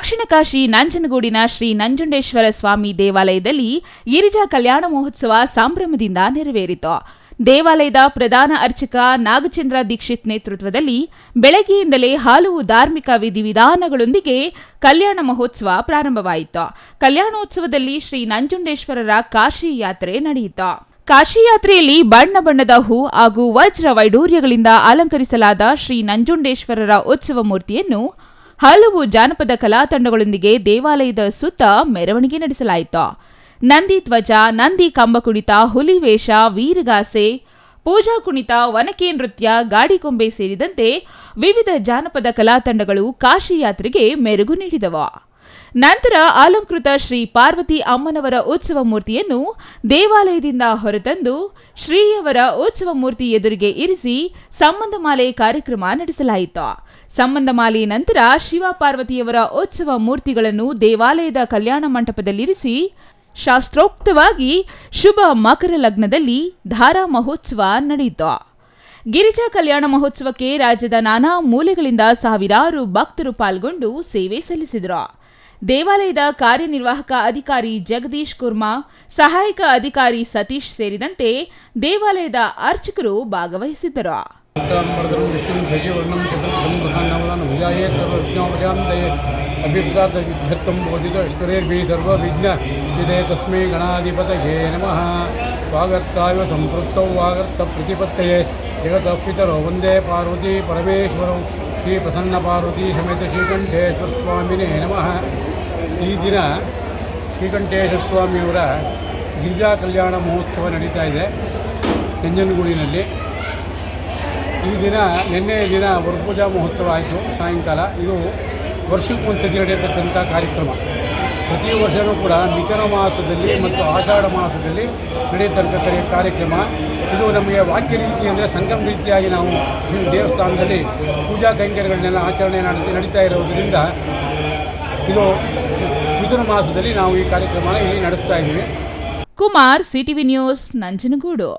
ದಕ್ಷಿಣ ಕಾಶಿ ನಂಜನಗೂಡಿನ ಶ್ರೀ ನಂಜುಂಡೇಶ್ವರ ಸ್ವಾಮಿ ದೇವಾಲಯದಲ್ಲಿ ಗಿರಿಜಾ ಕಲ್ಯಾಣ ಮಹೋತ್ಸವ ಸಂಭ್ರಮದಿಂದ ನೆರವೇರಿತು. ದೇವಾಲಯದ ಪ್ರಧಾನ ಅರ್ಚಕ ನಾಗಚಂದ್ರ ದೀಕ್ಷಿತ್ ನೇತೃತ್ವದಲ್ಲಿ ಬೆಳಗ್ಗೆಯಿಂದಲೇ ಹಲವು ಧಾರ್ಮಿಕ ವಿಧಿವಿಧಾನಗಳೊಂದಿಗೆ ಕಲ್ಯಾಣ ಮಹೋತ್ಸವ ಪ್ರಾರಂಭವಾಯಿತು. ಕಲ್ಯಾಣೋತ್ಸವದಲ್ಲಿ ಶ್ರೀ ನಂಜುಂಡೇಶ್ವರರ ಕಾಶಿ ಯಾತ್ರೆ ನಡೆಯಿತು. ಕಾಶಿ ಯಾತ್ರೆಯಲ್ಲಿ ಬಣ್ಣ ಬಣ್ಣದ ಹೂ ಹಾಗೂ ವಜ್ರ ವೈಡೂರ್ಯಗಳಿಂದ ಅಲಂಕರಿಸಲಾದ ಶ್ರೀ ನಂಜುಂಡೇಶ್ವರರ ಉತ್ಸವ ಮೂರ್ತಿಯನ್ನು ಹಲವು ಜಾನಪದ ಕಲಾ ತಂಡಗಳೊಂದಿಗೆ ದೇವಾಲಯದ ಸುತ್ತ ಮೆರವಣಿಗೆ ನಡೆಸಲಾಯಿತು. ನಂದಿ ಧ್ವಜ, ನಂದಿ ಕಂಬ ಕುಣಿತ, ಹುಲಿ ವೇಷ, ವೀರಗಾಸೆ, ಪೂಜಾ ಕುಣಿತ, ವನಕೆ ನೃತ್ಯ, ಗಾಡಿಕೊಂಬೆ ಸೇರಿದಂತೆ ವಿವಿಧ ಜಾನಪದ ಕಲಾ ತಂಡಗಳು ಕಾಶಿ ಯಾತ್ರೆಗೆ ಮೆರುಗು ನೀಡಿದವು. ನಂತರ ಅಲಂಕೃತ ಶ್ರೀ ಪಾರ್ವತಿ ಅಮ್ಮನವರ ಉತ್ಸವ ಮೂರ್ತಿಯನ್ನು ದೇವಾಲಯದಿಂದ ಹೊರತಂದು ಶ್ರೀಯವರ ಉತ್ಸವ ಮೂರ್ತಿ ಎದುರಿಗೆ ಇರಿಸಿ ಸಂಬಂಧಮಾಲೆ ಕಾರ್ಯಕ್ರಮ ನಡೆಸಲಾಯಿತು. ಸಂಬಂಧಮಾಲೆ ನಂತರ ಶಿವ ಪಾರ್ವತಿಯವರ ಉತ್ಸವ ಮೂರ್ತಿಗಳನ್ನು ದೇವಾಲಯದ ಕಲ್ಯಾಣ ಮಂಟಪದಲ್ಲಿರಿಸಿ ಶಾಸ್ತ್ರೋಕ್ತವಾಗಿ ಶುಭ ಮಕರ ಲಗ್ನದಲ್ಲಿ ಧಾರಾ ಮಹೋತ್ಸವ ನಡೆಯಿತು. ಗಿರಿಜಾ ಕಲ್ಯಾಣ ಮಹೋತ್ಸವಕ್ಕೆ ರಾಜ್ಯದ ನಾನಾ ಮೂಲೆಗಳಿಂದ ಸಾವಿರಾರು ಭಕ್ತರು ಪಾಲ್ಗೊಂಡು ಸೇವೆ ಸಲ್ಲಿಸಿದರು. ದೇವಾಲಯದ ಕಾರ್ಯನಿರ್ವಾಹಕ ಅಧಿಕಾರಿ ಜಗದೀಶ್ ಕುರ್ಮಾ, ಸಹಾಯಕ ಅಧಿಕಾರಿ ಸತೀಶ್ ಸೇರಿದಂತೆ ದೇವಾಲಯದ ಅರ್ಚಕರು ಭಾಗವಹಿಸಿದ್ದರು. ತಸ್ಮೈ ಗಣಾಧಿಪತಯೇ ನಮಃ. ಸ್ವಾಗತಾಯ ಸಂಪೃಕ್ತೌ ವಾಗರ್ತ ಪ್ರತಿಪತ್ತಯೇ ಜಗದಪಿತರೋ ವಂದೇ ಪಾರ್ವತಿ ಪರಮೇಶ್ವರೌ ಶ್ರೀ ಪ್ರಸನ್ನ ಪಾರ್ವತಿ ಸಮೇತ ಶ್ರೀಕಂಠೇಶ್ವರ ಸ್ವಾಮಿನೇ ನಮಃ. ಈ ದಿನ ಶ್ರೀಕಂಠೇಶ್ವರ ಸ್ವಾಮಿಯವರ ಗಿರಿಜಾ ಕಲ್ಯಾಣ ಮಹೋತ್ಸವ ನಡೀತಾ ಇದೆ ನಂಜನಗೂಡಿನಲ್ಲಿ. ಈ ದಿನ ನಿನ್ನೆಯ ದಿನ ವರಪೂಜಾ ಮಹೋತ್ಸವ ಆಯಿತು ಸಾಯಂಕಾಲ. ಇದು ವರ್ಷಕ್ಕೊಂದ್ಸತಿ ನಡೆಯತಕ್ಕಂಥ ಕಾರ್ಯಕ್ರಮ. ಪ್ರತಿ ವರ್ಷವೂ ಕೂಡ ಮಿಥುನ ಮಾಸದಲ್ಲಿ ಮತ್ತು ಆಷಾಢ ಮಾಸದಲ್ಲಿ ನಡೆಯತಕ್ಕಂಥ ಕಾರ್ಯಕ್ರಮ. ಇದು ನಮಗೆ ವಾಕ್ಯ ರೀತಿ ಅಂದರೆ ಸಂಗಮ ರೀತಿಯಾಗಿ ನಾವು ದೇವಸ್ಥಾನದಲ್ಲಿ ಪೂಜಾ ಕೈಂಕರ್ಯಗಳನ್ನೆಲ್ಲ ಆಚರಣೆ ನಡೀತಾ ಇರೋದರಿಂದ ಇದು ಮಿಥುನ ಮಾಸದಲ್ಲಿ ನಾವು ಈ ಕಾರ್ಯಕ್ರಮನ ಇಲ್ಲಿ ನಡೆಸ್ತಾ ಇದ್ದೀವಿ. Kumar, CTV news, Nanjangud.